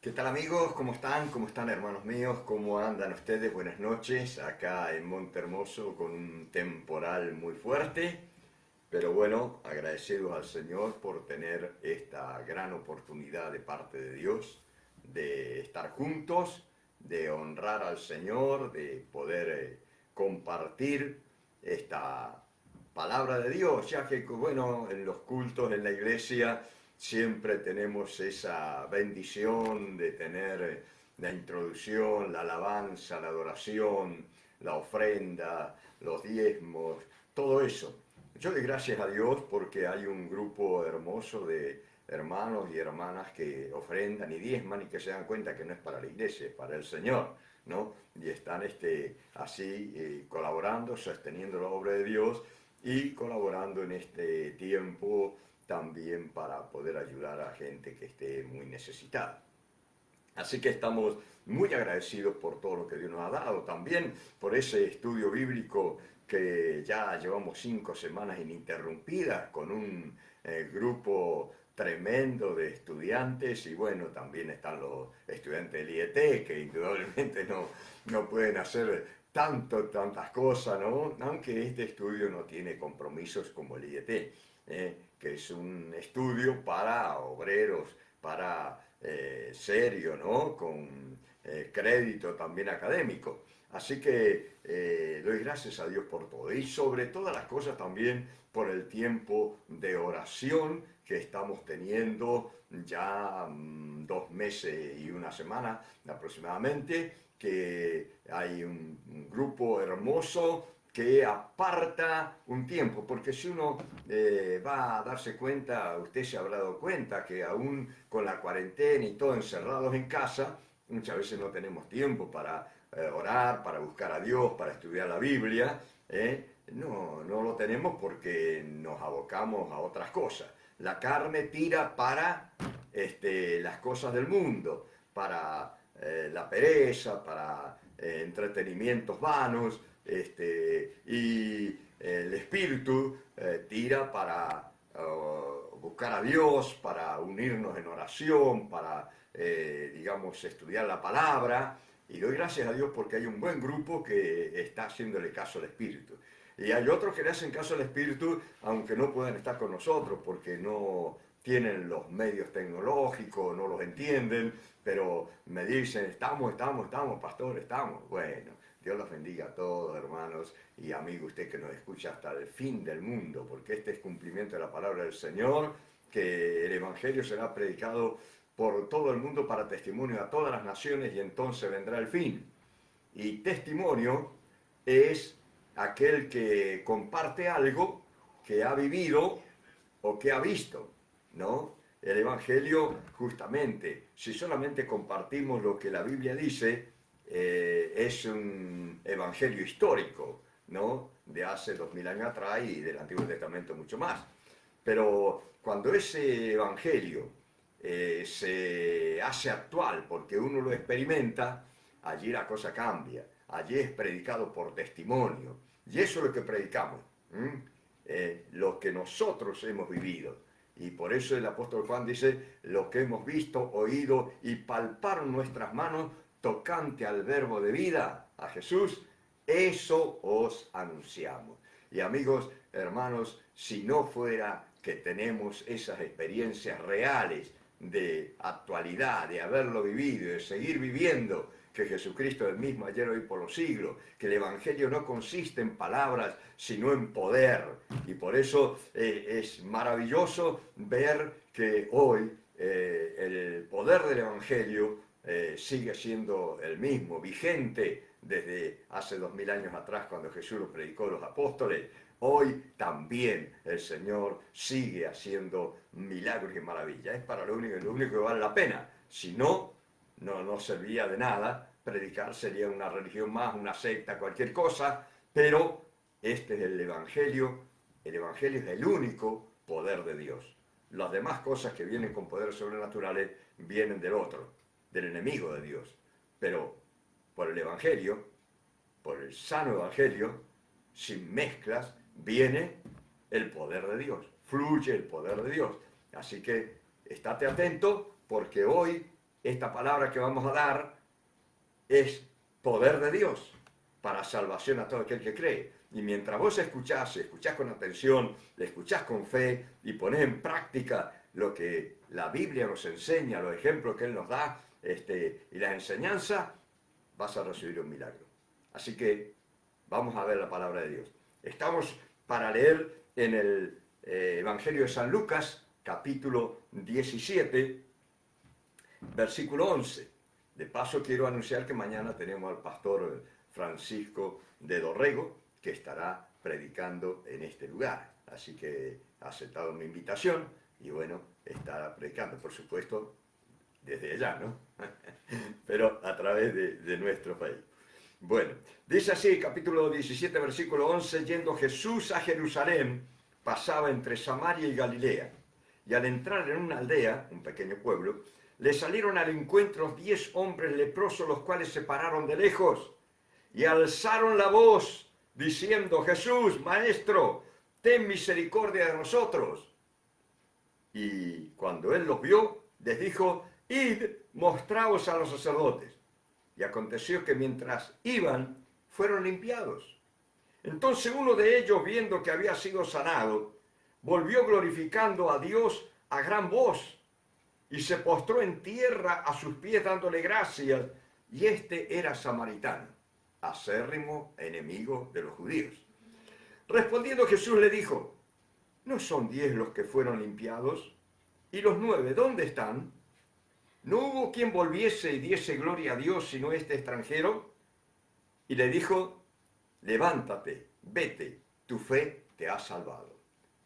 ¿Qué tal amigos? ¿Cómo están? ¿Cómo están hermanos míos? ¿Cómo andan ustedes? Buenas noches. Acá en Monte Hermoso con un temporal muy fuerte, pero bueno, agradecidos al Señor por tener esta gran oportunidad de parte de Dios de estar juntos, de honrar al Señor, de poder compartir esta palabra de Dios, ya que bueno, en los cultos en la iglesia siempre tenemos esa bendición de tener la introducción, la alabanza, la adoración, la ofrenda, los diezmos, todo eso. Yo doy gracias a Dios porque hay un grupo hermoso de hermanos y hermanas que ofrendan y diezman y que se dan cuenta que no es para la iglesia, es para el Señor, ¿no? Y están así colaborando, sosteniendo la obra de Dios y colaborando en este tiempo también para poder ayudar a gente que esté muy necesitada. Así que estamos muy agradecidos por todo lo que Dios nos ha dado, también por ese estudio bíblico que ya llevamos 5 semanas ininterrumpidas con un grupo tremendo de estudiantes y bueno, también están los estudiantes del IET que indudablemente no pueden hacer tantas cosas, ¿no? Aunque este estudio no tiene compromisos como el IET, que es un estudio para obreros, para serio, ¿no? Con crédito también académico. Así que doy gracias a Dios por todo y sobre todas las cosas también por el tiempo de oración que estamos teniendo ya 2 meses y una semana aproximadamente, que hay un grupo hermoso que aparta un tiempo, porque si uno va a darse cuenta, usted se habrá dado cuenta que aún con la cuarentena y todo encerrados en casa, muchas veces no tenemos tiempo para orar, para buscar a Dios, para estudiar la Biblia. No lo tenemos porque nos abocamos a otras cosas. La carne tira para las cosas del mundo, para la pereza, para entretenimientos vanos, y el espíritu tira para buscar a Dios, para unirnos en oración, para, digamos, estudiar la palabra. Y doy gracias a Dios porque hay un buen grupo que está haciéndole caso al Espíritu. Y hay otros que le hacen caso al Espíritu, aunque no puedan estar con nosotros, porque no tienen los medios tecnológicos, no los entienden, pero me dicen, estamos, pastor, estamos. Bueno, Dios los bendiga a todos, hermanos y amigos, usted que nos escucha hasta el fin del mundo, porque este es cumplimiento de la palabra del Señor, que el Evangelio será predicado por todo el mundo para testimonio a todas las naciones y entonces vendrá el fin. Y testimonio es aquel que comparte algo que ha vivido o que ha visto, ¿no? El Evangelio, justamente, si solamente compartimos lo que la Biblia dice, es un Evangelio histórico, ¿no? De hace 2000 años atrás y del Antiguo Testamento mucho más. Pero cuando ese Evangelio se hace actual porque uno lo experimenta, allí la cosa cambia. Allí es predicado por testimonio. Y eso es lo que predicamos. Lo que nosotros hemos vivido. Y por eso el apóstol Juan dice, lo que hemos visto, oído y palparon nuestras manos tocante al verbo de vida, a Jesús, eso os anunciamos. Y amigos, hermanos, si no fuera que tenemos esas experiencias reales de actualidad, de haberlo vivido, de seguir viviendo, que Jesucristo es el mismo ayer, hoy, por los siglos, que el Evangelio no consiste en palabras, sino en poder. Y por eso es maravilloso ver que hoy el poder del Evangelio sigue siendo el mismo, vigente desde hace 2000 años atrás cuando Jesús lo predicó a los apóstoles. Hoy también el Señor sigue haciendo milagros y maravillas. Es para lo único que vale la pena. Si no, no servía de nada. Predicar sería una religión más, una secta, cualquier cosa. Pero este es el Evangelio. El Evangelio es el único poder de Dios. Las demás cosas que vienen con poderes sobrenaturales vienen del otro, del enemigo de Dios. Pero por el Evangelio, por el sano Evangelio, sin mezclas, viene el poder de Dios, fluye el poder de Dios. Así que estate atento porque hoy esta palabra que vamos a dar es poder de Dios para salvación a todo aquel que cree. Y mientras vos escuchás con atención, escuchás con fe y ponés en práctica lo que la Biblia nos enseña, los ejemplos que Él nos da, y las enseñanzas, vas a recibir un milagro. Así que vamos a ver la palabra de Dios. Estamos para leer en el Evangelio de San Lucas, capítulo 17, versículo 11. De paso quiero anunciar que mañana tenemos al pastor Francisco de Dorrego, que estará predicando en este lugar. Así que ha aceptado mi invitación y bueno, estará predicando, por supuesto, desde allá, ¿no? Pero a través de nuestro país. Bueno, dice así, capítulo 17, versículo 11, yendo Jesús a Jerusalén, pasaba entre Samaria y Galilea, y al entrar en una aldea, un pequeño pueblo, le salieron al encuentro 10 hombres leprosos, los cuales se pararon de lejos, y alzaron la voz, diciendo, Jesús, Maestro, ten misericordia de nosotros. Y cuando él los vio, les dijo, id, mostraos a los sacerdotes. Y aconteció que mientras iban, fueron limpiados. Entonces uno de ellos, viendo que había sido sanado, volvió glorificando a Dios a gran voz, y se postró en tierra a sus pies dándole gracias, y este era samaritano, acérrimo enemigo de los judíos. Respondiendo Jesús le dijo, ¿no son 10 los que fueron limpiados? ¿Y los 9 dónde están? ¿No hubo quien volviese y diese gloria a Dios sino este extranjero? Y le dijo, levántate, vete, tu fe te ha salvado.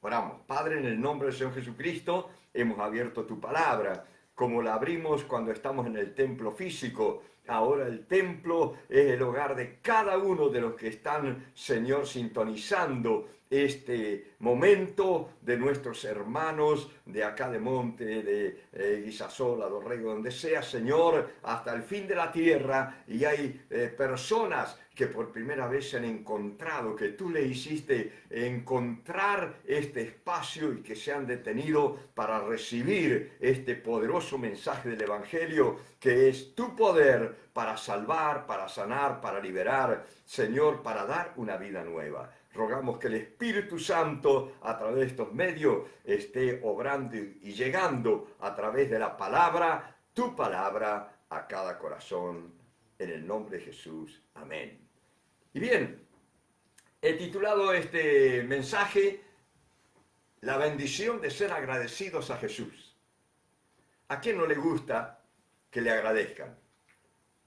Oramos, Padre, en el nombre del Señor Jesucristo, hemos abierto tu palabra, como la abrimos cuando estamos en el templo físico. Ahora el templo es el hogar de cada uno de los que están, Señor, sintonizando este momento, de nuestros hermanos de acá de Monte, de Guisasola, Dorrego, donde sea, Señor, hasta el fin de la tierra, y hay personas que por primera vez se han encontrado, que tú le hiciste encontrar este espacio y que se han detenido para recibir este poderoso mensaje del Evangelio, que es tu poder para salvar, para sanar, para liberar, Señor, para dar una vida nueva. Rogamos que el Espíritu Santo a través de estos medios esté obrando y llegando a través de la palabra, tu palabra, a cada corazón, en el nombre de Jesús. Amén. Y bien, he titulado este mensaje, La bendición de ser agradecidos a Jesús. ¿A quién no le gusta que le agradezcan?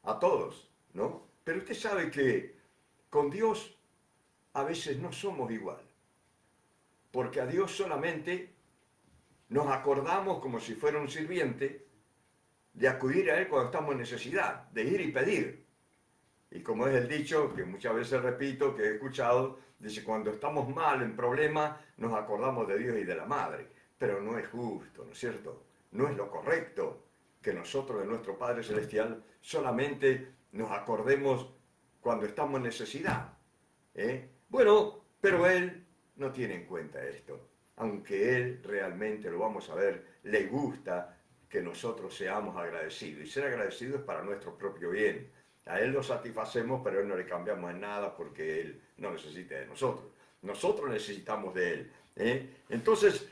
A todos, ¿no? Pero usted sabe que con Dios a veces no somos igual, porque a Dios solamente nos acordamos como si fuera un sirviente de acudir a Él cuando estamos en necesidad, de ir y pedir. Y como es el dicho, que muchas veces repito, que he escuchado, dice, cuando estamos mal, en problemas, nos acordamos de Dios y de la Madre. Pero no es justo, ¿no es cierto? No es lo correcto que nosotros de nuestro Padre Celestial solamente nos acordemos cuando estamos en necesidad. Bueno, pero Él no tiene en cuenta esto. Aunque Él realmente, lo vamos a ver, le gusta que nosotros seamos agradecidos. Y ser agradecidos es para nuestro propio bien. A Él lo satisfacemos, pero a Él no le cambiamos en nada porque Él no necesita de nosotros. Nosotros necesitamos de Él. Entonces,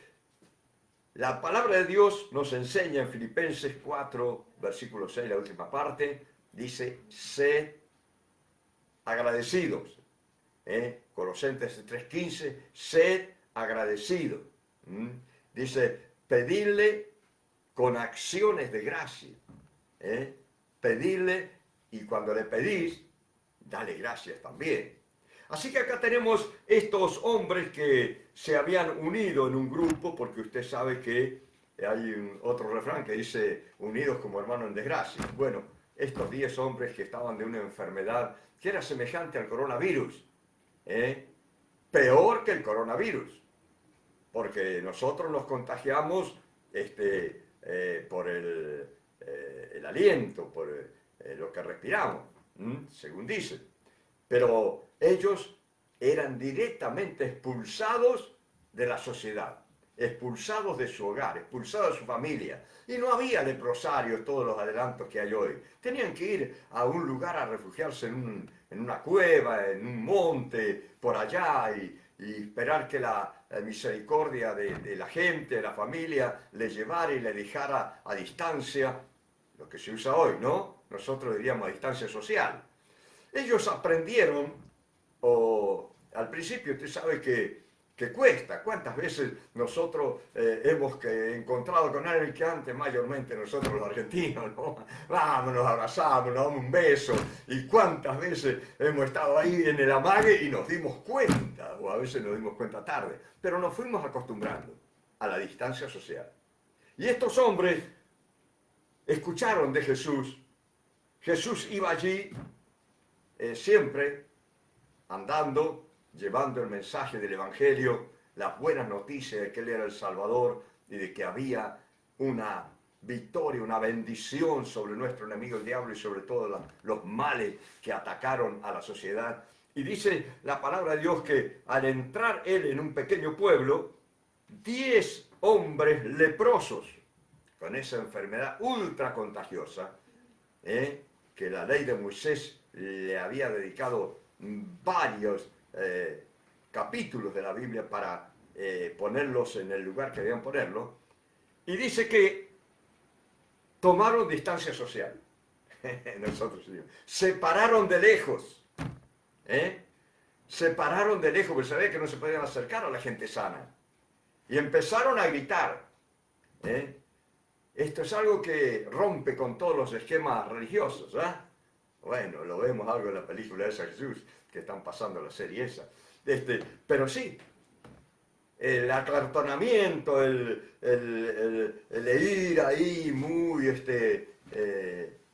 la palabra de Dios nos enseña en Filipenses 4, versículo 6, la última parte, dice, sed agradecidos. Colosenses 3:15, sed agradecidos. Dice, pedirle con acciones de gracia. Pedirle, y cuando le pedís, dale gracias también. Así que acá tenemos estos hombres que se habían unido en un grupo, porque usted sabe que hay otro refrán que dice, unidos como hermanos en desgracia. Bueno, estos 10 hombres que estaban de una enfermedad que era semejante al coronavirus, peor que el coronavirus, porque nosotros nos contagiamos por el aliento, por lo que respiramos, según dicen. Pero ellos eran directamente expulsados de la sociedad. expulsados de su hogar, expulsados de su familia. Y no había leprosarios, todos los adelantos que hay hoy. Tenían que ir a un lugar a refugiarse en una cueva, en un monte, por allá, y esperar que la misericordia de la gente, de la familia, le llevara y le dejara a distancia, lo que se usa hoy, ¿no? Nosotros diríamos a distancia social. Ellos aprendieron, o al principio usted sabe que cuesta. ¿Cuántas veces nosotros hemos encontrado con alguien que antes, mayormente nosotros los argentinos, ¿no? Vamos, nos abrazamos, nos damos un beso? ¿Y cuántas veces hemos estado ahí en el amague y nos dimos cuenta? O a veces nos dimos cuenta tarde. Pero nos fuimos acostumbrando a la distancia social. Y estos hombres escucharon de Jesús. Jesús iba allí siempre andando, llevando el mensaje del Evangelio, las buenas noticias de que Él era el Salvador y de que había una victoria, una bendición sobre nuestro enemigo el diablo y sobre todo los males que atacaron a la sociedad. Y dice la palabra de Dios que al entrar Él en un pequeño pueblo, 10 hombres leprosos con esa enfermedad ultra contagiosa, que la ley de Moisés le había dedicado varios capítulos de la Biblia para ponerlos en el lugar que debían ponerlos, y dice que tomaron distancia social. Nosotros se pararon de lejos, se pararon de lejos, porque sabía que no se podían acercar a la gente sana, y empezaron a gritar. Esto es algo que rompe con todos los esquemas religiosos, Bueno, lo vemos algo en la película esa Jesús, que están pasando la serie esa. Pero sí, el acartonamiento, el ir ahí muy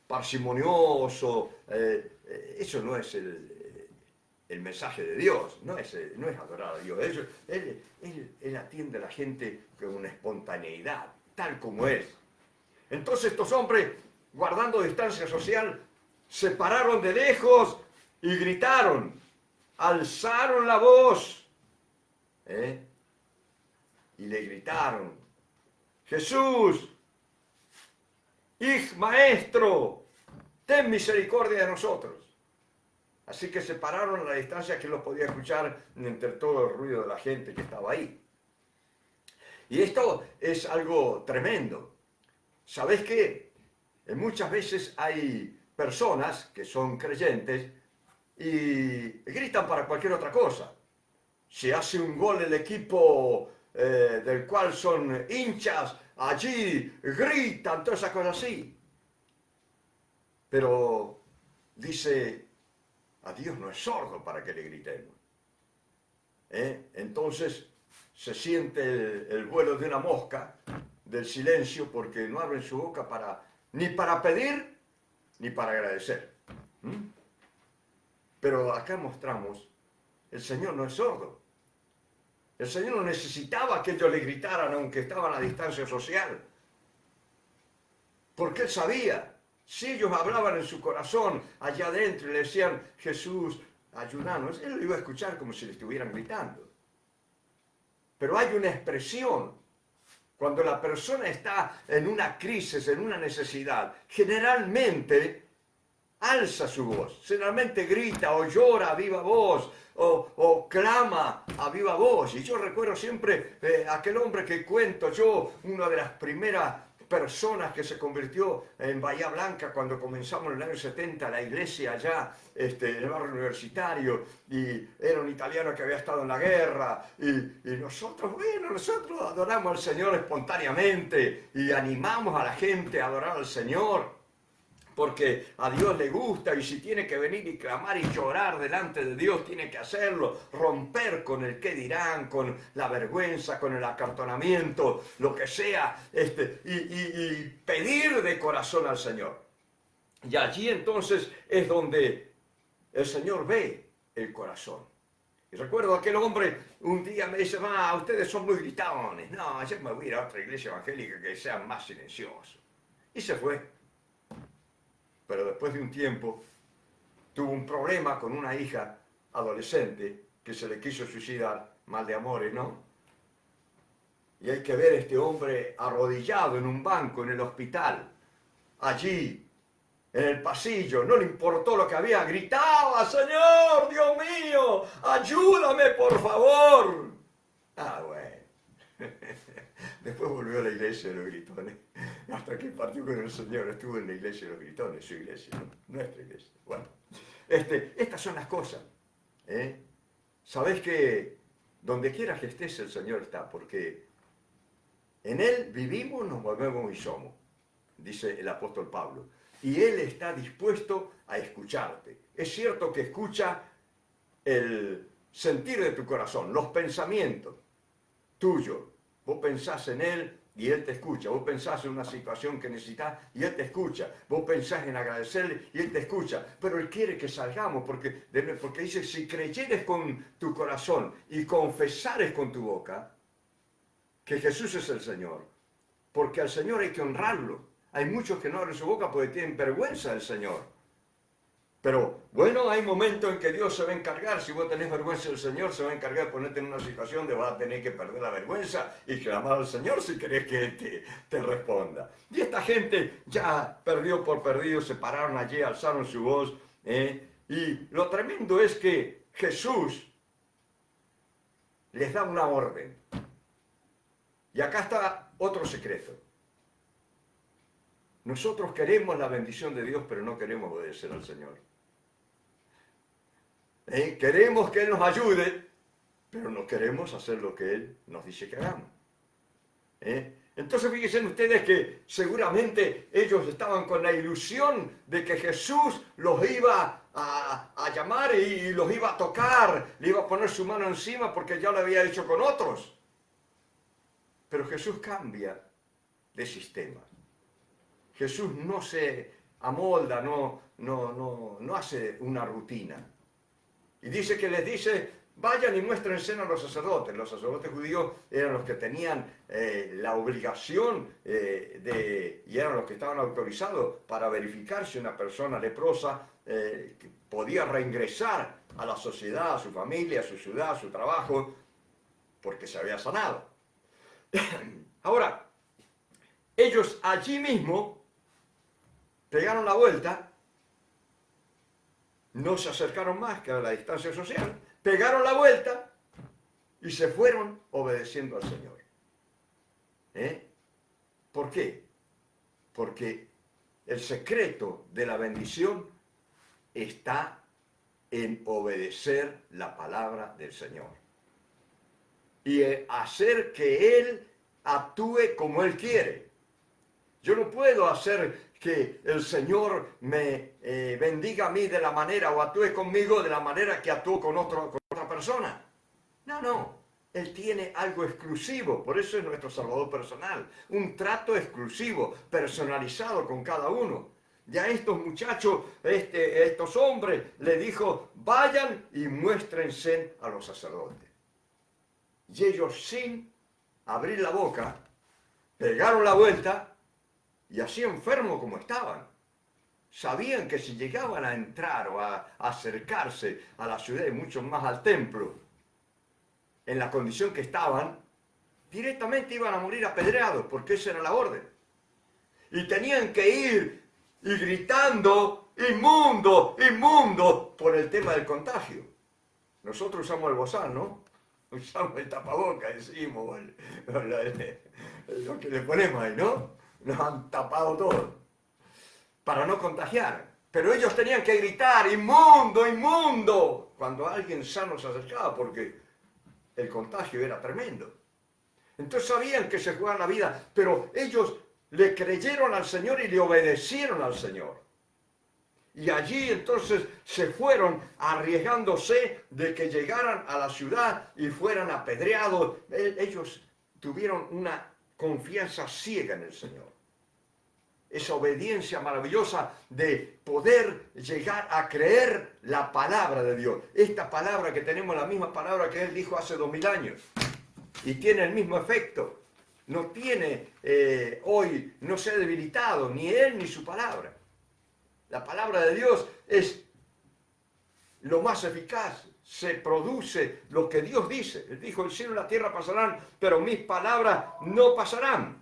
parsimonioso, eso no es el mensaje de Dios, no es adorar a Dios. Él atiende a la gente con una espontaneidad, tal como es. Entonces estos hombres, guardando distancia social, se pararon de lejos y gritaron, alzaron la voz, y le gritaron, Jesús, Maestro, ten misericordia de nosotros. Así que se pararon a la distancia que los podía escuchar entre todo el ruido de la gente que estaba ahí. Y esto es algo tremendo. ¿Sabés qué? Muchas veces hay personas que son creyentes y gritan para cualquier otra cosa. Si hace un gol el equipo del cual son hinchas, allí gritan, todas esas cosas así. Pero dice, a Dios no es sordo para que le gritemos. Entonces se siente el vuelo de una mosca, del silencio, porque no abren su boca ni para pedir ni para agradecer. Pero acá mostramos, el Señor no es sordo. El Señor no necesitaba que ellos le gritaran aunque estaban a distancia social. Porque Él sabía, si ellos hablaban en su corazón, allá adentro, y le decían, Jesús, ayúdanos, Él lo iba a escuchar como si le estuvieran gritando. Pero hay una expresión. Cuando la persona está en una crisis, en una necesidad, generalmente alza su voz, generalmente grita o llora a viva voz o clama a viva voz. Y yo recuerdo siempre aquel hombre que cuento yo, una de las primeras personas que se convirtió en Bahía Blanca cuando comenzamos en el año 70 la iglesia allá en el barrio universitario, y era un italiano que había estado en la guerra, y nosotros adoramos al Señor espontáneamente y animamos a la gente a adorar al Señor porque a Dios le gusta, y si tiene que venir y clamar y llorar delante de Dios, tiene que hacerlo, romper con el qué dirán, con la vergüenza, con el acartonamiento, lo que sea, y pedir de corazón al Señor. Y allí entonces es donde el Señor ve el corazón. Y recuerdo aquel hombre un día me dice, ustedes son muy gritones, no, yo me voy a ir a otra iglesia evangélica que sea más silencioso. Y se fue. Pero después de un tiempo tuvo un problema con una hija adolescente que se le quiso suicidar, mal de amores, ¿no? Y hay que ver a este hombre arrodillado en un banco en el hospital, allí, en el pasillo, no le importó lo que había, gritaba, Señor, Dios mío, ayúdame por favor. Ah, bueno. Después volvió a la iglesia de los gritones, hasta que partió con el Señor, estuvo en la iglesia de los gritones, su iglesia, ¿no? Nuestra iglesia. Bueno, estas son las cosas. Sabés que donde quiera que estés el Señor está, porque en Él vivimos, nos movemos y somos, dice el apóstol Pablo. Y Él está dispuesto a escucharte. Es cierto que escucha el sentir de tu corazón, los pensamientos tuyos. Vos pensás en Él y Él te escucha. Vos pensás en una situación que necesitas y Él te escucha. Vos pensás en agradecerle y Él te escucha. Pero Él quiere que salgamos porque dice, si creyeres con tu corazón y confesares con tu boca que Jesús es el Señor, porque al Señor hay que honrarlo. Hay muchos que no abren su boca porque tienen vergüenza del Señor. Pero bueno, hay momentos en que Dios se va a encargar. Si vos tenés vergüenza del Señor, se va a encargar de ponerte en una situación donde vas a tener que perder la vergüenza y clamar al Señor si querés que Él te responda. Y esta gente ya perdió por perdido, se pararon allí, alzaron su voz. Y lo tremendo es que Jesús les da una orden. Y acá está otro secreto. Nosotros queremos la bendición de Dios, pero no queremos obedecer al Señor. Queremos que Él nos ayude, pero no queremos hacer lo que Él nos dice que hagamos. Entonces fíjense ustedes que seguramente ellos estaban con la ilusión de que Jesús los iba a llamar y los iba a tocar, le iba a poner su mano encima porque ya lo había hecho con otros. Pero Jesús cambia de sistema. Jesús no se amolda, no hace una rutina. Y dice que les dice, vayan y muéstrense a los sacerdotes. Los sacerdotes judíos eran los que tenían la obligación y eran los que estaban autorizados para verificar si una persona leprosa podía reingresar a la sociedad, a su familia, a su ciudad, a su trabajo, porque se había sanado. Ahora, ellos allí mismo pegaron la vuelta, no se acercaron más que a la distancia social, pegaron la vuelta y se fueron obedeciendo al Señor. ¿Por qué? Porque el secreto de la bendición está en obedecer la palabra del Señor y hacer que Él actúe como Él quiere. Yo no puedo hacer que el Señor me bendiga a mí de la manera o actúe conmigo de la manera que actúo con otra persona. No. Él tiene algo exclusivo, por eso es nuestro Salvador personal. Un trato exclusivo, personalizado con cada uno. Ya estos muchachos, estos hombres, le dijo, vayan y muéstrense a los sacerdotes. Y ellos, sin abrir la boca, pegaron la vuelta. Y así enfermos como estaban, sabían que si llegaban a entrar o a acercarse a la ciudad y mucho más al templo, en la condición que estaban, directamente iban a morir apedreados, porque esa era la orden. Y tenían que ir y gritando, inmundo, inmundo, por el tema del contagio. Nosotros usamos el bozal, ¿no? Usamos el tapabocas, decimos, lo que le ponemos ahí, ¿no? Nos han tapado todo para no contagiar. Pero ellos tenían que gritar, inmundo, inmundo, cuando alguien sano se acercaba, porque el contagio era tremendo. Entonces sabían que se jugaban la vida, pero ellos le creyeron al Señor y le obedecieron al Señor. Y allí entonces se fueron arriesgándose de que llegaran a la ciudad y fueran apedreados. Ellos tuvieron una confianza ciega en el Señor. Esa obediencia maravillosa de poder llegar a creer la palabra de Dios. Esta palabra que tenemos, la misma palabra que Él dijo hace 2000 años. Y tiene el mismo efecto. No tiene hoy, no se ha debilitado ni Él ni su palabra. La palabra de Dios es lo más eficaz. se produce lo que Dios dice. Él dijo, el cielo y la tierra pasarán, pero mis palabras no pasarán.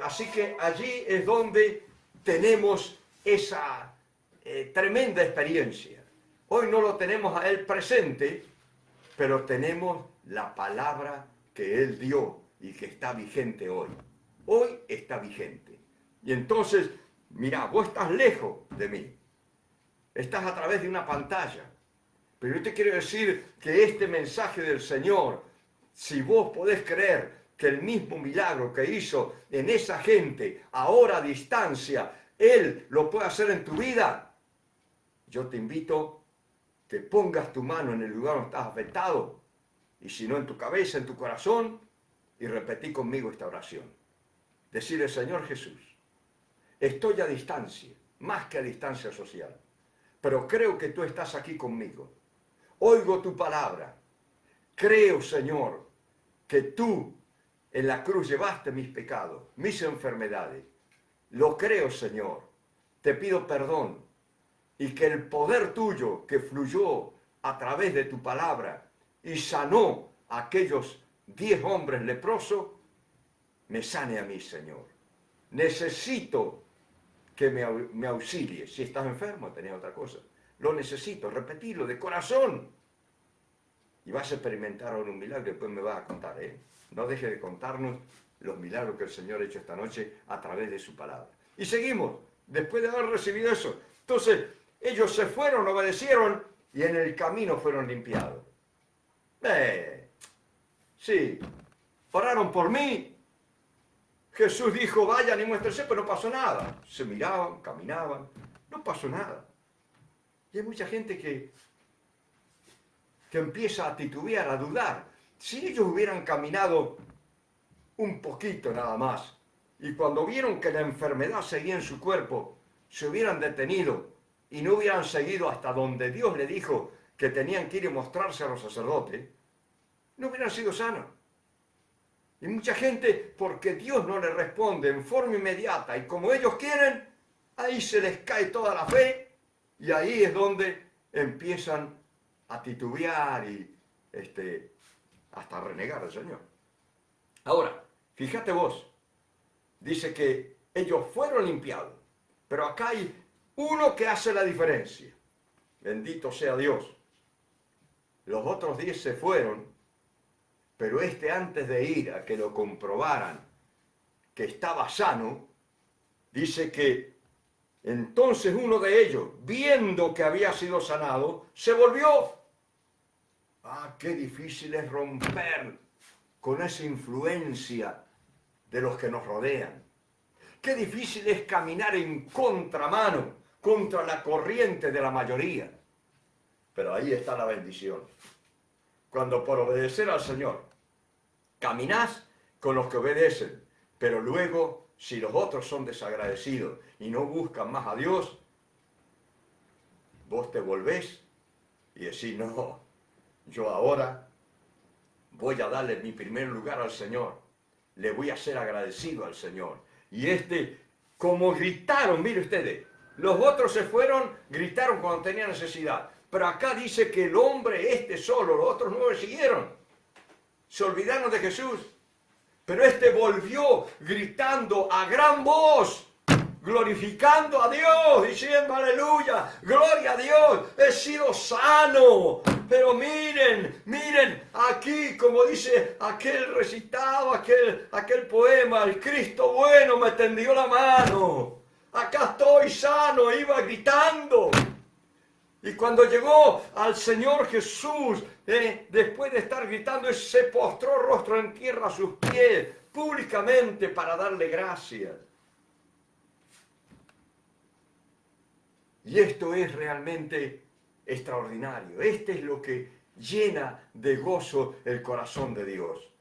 Así que allí es donde tenemos esa tremenda experiencia. Hoy no lo tenemos a Él presente, pero tenemos la palabra que Él dio y que está vigente hoy. Hoy está vigente. Y entonces, mira, vos estás lejos de mí. Estás a través de una pantalla. Pero yo te quiero decir que este mensaje del Señor, si vos podés creer que el mismo milagro que hizo en esa gente, ahora a distancia, Él lo puede hacer en tu vida, yo te invito que pongas tu mano en el lugar donde estás afectado, y si no en tu cabeza, en tu corazón, y repetí conmigo esta oración. Decirle, Señor Jesús, estoy a distancia, más que a distancia social, pero creo que tú estás aquí conmigo. Oigo tu palabra. Creo, Señor, que tú en la cruz llevaste mis pecados, mis enfermedades. Lo creo, Señor. Te pido perdón y que el poder tuyo que fluyó a través de tu palabra y sanó a aquellos 10 hombres leprosos, me sane a mí, Señor. Necesito que me auxilie. Si estás enfermo, tenés otra cosa. Lo necesito, repetirlo de corazón. Y vas a experimentar ahora un milagro, después me vas a contar, ¿eh? No deje de contarnos los milagros que el Señor ha hecho esta noche a través de su palabra. Y seguimos, después de haber recibido eso. Entonces, ellos se fueron, obedecieron, y en el camino fueron limpiados. Sí, oraron por mí. Jesús dijo, vayan y muéstrense, pero no pasó nada. Se miraban, caminaban, no pasó nada. Y hay mucha gente que empieza a titubear, a dudar. Si ellos hubieran caminado un poquito nada más, y cuando vieron que la enfermedad seguía en su cuerpo, se hubieran detenido y no hubieran seguido hasta donde Dios le dijo que tenían que ir y mostrarse a los sacerdotes, no hubieran sido sanos. Y mucha gente, porque Dios no le responde en forma inmediata y como ellos quieren, ahí se les cae toda la fe y ahí es donde empiezan a titubear y hasta a renegar al Señor. Ahora, fíjate vos, dice que ellos fueron limpiados, pero acá hay uno que hace la diferencia. Bendito sea Dios. Los otros 10 se fueron, pero antes de ir a que lo comprobaran que estaba sano, dice que entonces uno de ellos, viendo que había sido sanado, se volvió. Ah, qué difícil es romper con esa influencia de los que nos rodean. Qué difícil es caminar en contramano, contra la corriente de la mayoría. Pero ahí está la bendición. Cuando por obedecer al Señor, caminás con los que obedecen, pero luego, si los otros son desagradecidos y no buscan más a Dios, vos te volvés y decís, no, yo ahora voy a darle mi primer lugar al Señor, le voy a ser agradecido al Señor. Y como gritaron, mire ustedes, los otros se fueron, gritaron cuando tenían necesidad, pero acá dice que el hombre solo, los otros 9 siguieron, se olvidaron de Jesús, pero volvió gritando a gran voz, glorificando a Dios, diciendo aleluya, gloria a Dios, he sido sano. Pero miren, aquí como dice aquel recitado, aquel poema, el Cristo bueno me tendió la mano, acá estoy sano, iba gritando. Y cuando llegó al Señor Jesús, después de estar gritando, Él se postró rostro en tierra a sus pies, públicamente para darle gracias. Y esto es realmente extraordinario. Es lo que llena de gozo el corazón de Dios.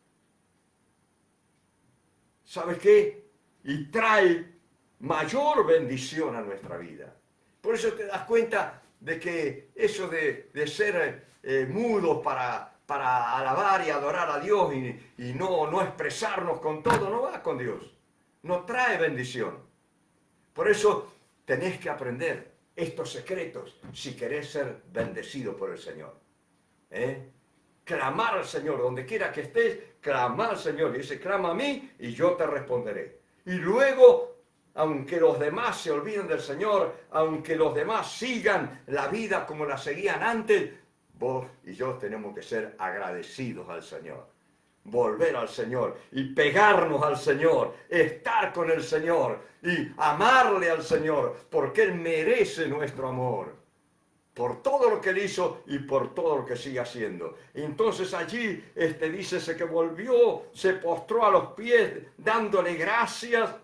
¿Sabes qué? Y trae mayor bendición a nuestra vida. Por eso te das cuenta de que eso de ser mudos para alabar y adorar a Dios y no expresarnos con todo, no va con Dios. No trae bendición. Por eso tenés que aprender estos secretos si querés ser bendecido por el Señor. ¿eh? Clamar al Señor, donde quiera que estés, clama al Señor. Y dice, clama a mí y yo te responderé. Y luego, aunque los demás se olviden del Señor, aunque los demás sigan la vida como la seguían antes, vos y yo tenemos que ser agradecidos al Señor. Volver al Señor y pegarnos al Señor, estar con el Señor y amarle al Señor, porque Él merece nuestro amor. Por todo lo que Él hizo y por todo lo que sigue haciendo. Entonces allí dícese que volvió, se postró a los pies dándole gracias,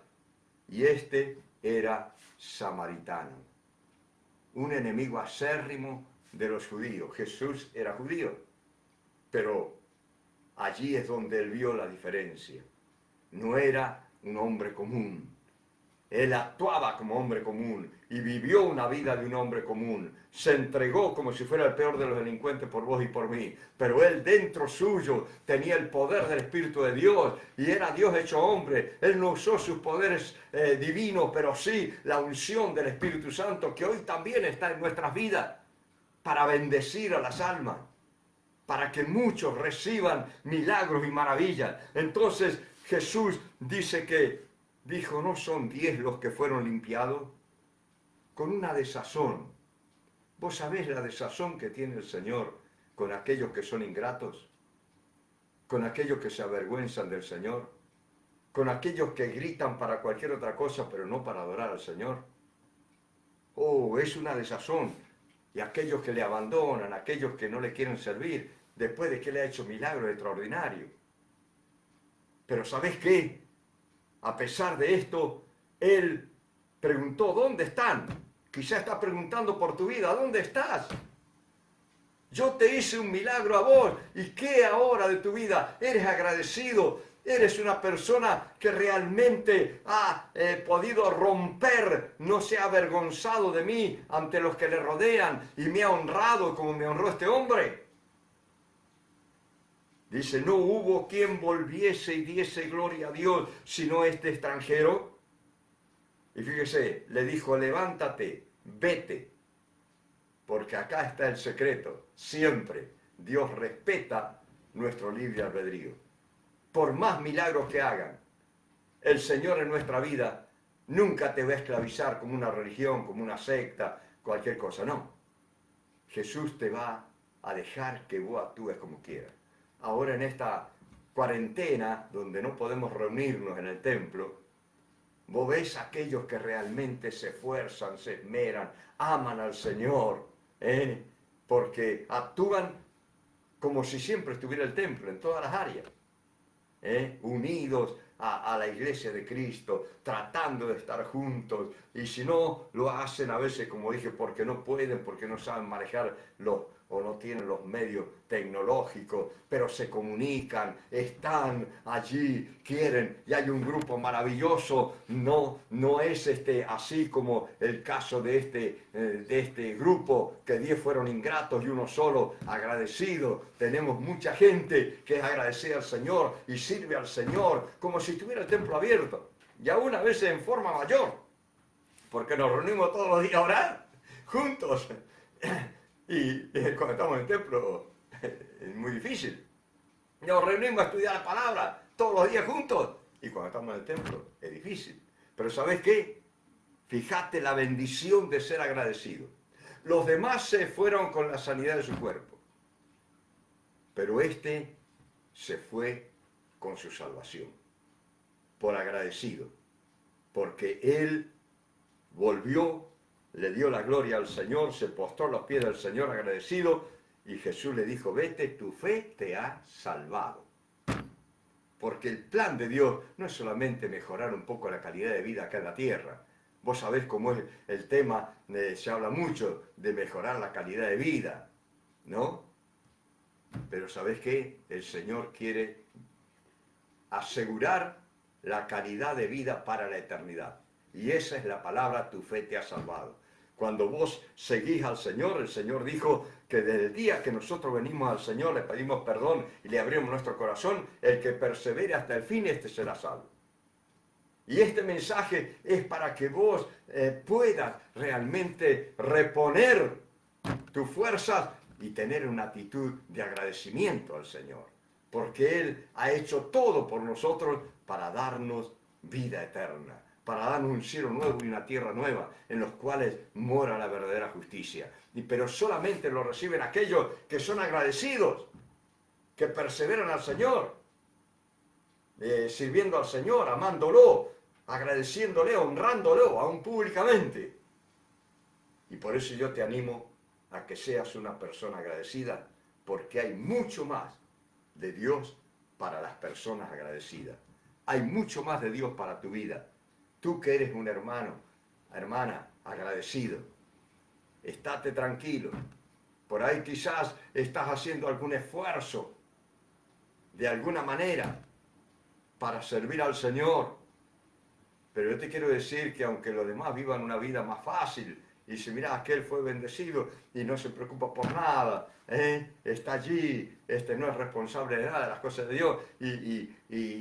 y era samaritano, un enemigo acérrimo de los judíos. Jesús era judío, pero allí es donde Él vio la diferencia. No era un hombre común. Él actuaba como hombre común y vivió una vida de un hombre común. Se entregó como si fuera el peor de los delincuentes por vos y por mí. Pero él dentro suyo tenía el poder del Espíritu de Dios y era Dios hecho hombre. Él no usó sus poderes divinos, pero sí la unción del Espíritu Santo que hoy también está en nuestras vidas para bendecir a las almas, para que muchos reciban milagros y maravillas. Entonces Jesús dice que dijo, ¿no son 10 los que fueron limpiados? Con una desazón. ¿Vos sabés la desazón que tiene el Señor con aquellos que son ingratos? Con aquellos que se avergüenzan del Señor. Con aquellos que gritan para cualquier otra cosa, pero no para adorar al Señor. Oh, es una desazón. Y aquellos que le abandonan, aquellos que no le quieren servir, después de que le ha hecho milagros extraordinarios. Pero ¿sabés qué? A pesar de esto, Él preguntó, ¿dónde están? Quizá está preguntando por tu vida, ¿dónde estás? Yo te hice un milagro a vos, ¿y qué ahora de tu vida? ¿Eres agradecido? ¿Eres una persona que realmente ha podido romper, no se ha avergonzado de mí ante los que le rodean y me ha honrado como me honró este hombre? Dice, no hubo quien volviese y diese gloria a Dios, sino este extranjero. Y fíjese, le dijo, levántate, vete, porque acá está el secreto. Siempre Dios respeta nuestro libre albedrío. Por más milagros que hagan, el Señor en nuestra vida nunca te va a esclavizar como una religión, como una secta, cualquier cosa, no. Jesús te va a dejar que vos actúes como quieras. Ahora en esta cuarentena, donde no podemos reunirnos en el templo, vos ves a aquellos que realmente se esfuerzan, se esmeran, aman al Señor, porque actúan como si siempre estuviera el templo, en todas las áreas, unidos a la iglesia de Cristo, tratando de estar juntos, y si no, lo hacen a veces, como dije, porque no pueden, porque no saben manejar o no tienen los medios tecnológicos, pero se comunican, están allí, quieren, y hay un grupo maravilloso. No es así como el caso de este grupo, que 10 fueron ingratos y uno solo agradecido. Tenemos mucha gente que es agradecida al Señor y sirve al Señor como si estuviera el templo abierto, y aún a veces en forma mayor, porque nos reunimos todos los días a orar juntos. Y cuando estamos en el templo es muy difícil. Nos reunimos a estudiar la palabra todos los días juntos. Y cuando estamos en el templo es difícil. Pero ¿sabés qué? Fíjate la bendición de ser agradecido. Los demás se fueron con la sanidad de su cuerpo. Pero se fue con su salvación. Por agradecido. Porque él volvió, le dio la gloria al Señor, se postró a los pies del Señor agradecido, y Jesús le dijo, vete, tu fe te ha salvado. Porque el plan de Dios no es solamente mejorar un poco la calidad de vida acá en la tierra. Vos sabés cómo es el tema, se habla mucho de mejorar la calidad de vida, ¿no? Pero ¿sabés qué? El Señor quiere asegurar la calidad de vida para la eternidad. Y esa es la palabra, tu fe te ha salvado. Cuando vos seguís al Señor, el Señor dijo que desde el día que nosotros venimos al Señor, le pedimos perdón y le abrimos nuestro corazón, el que persevere hasta el fin, será salvo. Y este mensaje es para que vos puedas realmente reponer tus fuerzas y tener una actitud de agradecimiento al Señor, porque Él ha hecho todo por nosotros para darnos vida eterna, para darnos un cielo nuevo y una tierra nueva, en los cuales mora la verdadera justicia. Pero solamente lo reciben aquellos que son agradecidos, que perseveran al Señor, sirviendo al Señor, amándolo, agradeciéndole, honrándolo, aún públicamente. Y por eso yo te animo a que seas una persona agradecida, porque hay mucho más de Dios para las personas agradecidas. Hay mucho más de Dios para tu vida. Tú que eres un hermano, hermana, agradecido, estate tranquilo. Por ahí quizás estás haciendo algún esfuerzo, de alguna manera, para servir al Señor. Pero yo te quiero decir que aunque los demás vivan una vida más fácil, y si mira, aquel fue bendecido y no se preocupa por nada, está allí, no es responsable de nada de las cosas de Dios, y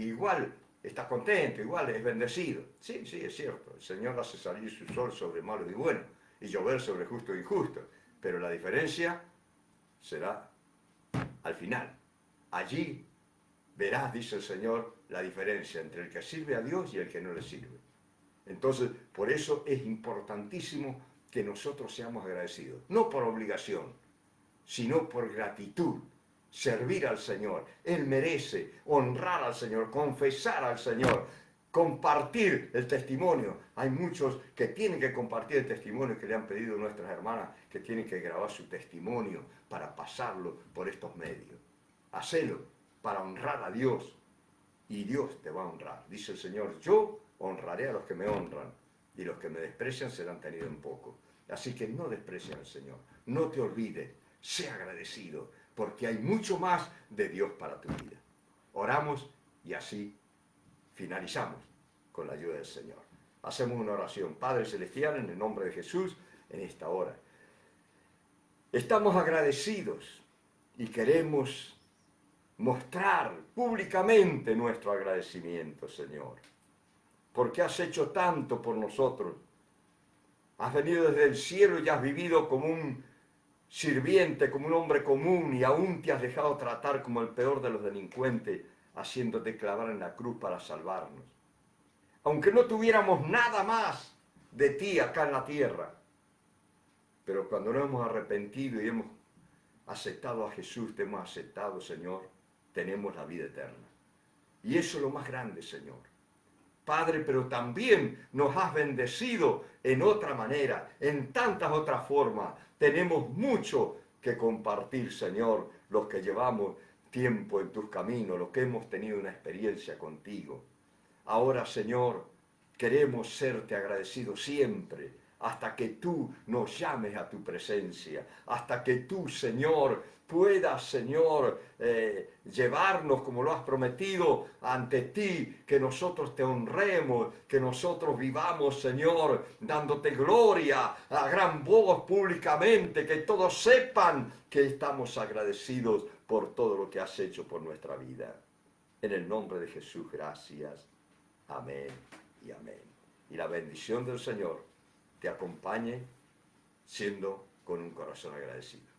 igual está contento, igual es bendecido. Sí, sí, es cierto, el Señor hace salir su sol sobre malos y buenos, y llover sobre justo e injusto, pero la diferencia será al final. Allí verás, dice el Señor, la diferencia entre el que sirve a Dios y el que no le sirve. Entonces, por eso es importantísimo que nosotros seamos agradecidos, no por obligación, sino por gratitud, servir al Señor. Él merece honrar al Señor, confesar al Señor, compartir el testimonio. Hay muchos que tienen que compartir el testimonio que le han pedido nuestras hermanas, que tienen que grabar su testimonio para pasarlo por estos medios. Hacelo para honrar a Dios y Dios te va a honrar. Dice el Señor, yo honraré a los que me honran y los que me desprecian serán tenidos en poco. Así que no desprecien al Señor, no te olvides, sé agradecido, porque hay mucho más de Dios para tu vida. Oramos y así finalizamos con la ayuda del Señor. Hacemos una oración. Padre Celestial, en el nombre de Jesús, en esta hora. Estamos agradecidos y queremos mostrar públicamente nuestro agradecimiento, Señor, porque has hecho tanto por nosotros. Has venido desde el cielo y has vivido como un sirviente, como un hombre común, y aún te has dejado tratar como el peor de los delincuentes, haciéndote clavar en la cruz para salvarnos. Aunque no tuviéramos nada más de ti acá en la tierra, pero cuando nos hemos arrepentido y hemos aceptado a Jesús, te hemos aceptado, Señor, tenemos la vida eterna. Y eso es lo más grande, Señor. Padre, pero también nos has bendecido en otra manera, en tantas otras formas. Tenemos mucho que compartir, Señor, los que llevamos tiempo en tus caminos, los que hemos tenido una experiencia contigo. Ahora, Señor, queremos serte agradecidos siempre, hasta que tú nos llames a tu presencia, hasta que tú, Señor, puedas, Señor, llevarnos como lo has prometido ante ti, que nosotros te honremos, que nosotros vivamos, Señor, dándote gloria a gran voz públicamente, que todos sepan que estamos agradecidos por todo lo que has hecho por nuestra vida. En el nombre de Jesús, gracias. Amén y amén. Y la bendición del Señor te acompañe siendo con un corazón agradecido.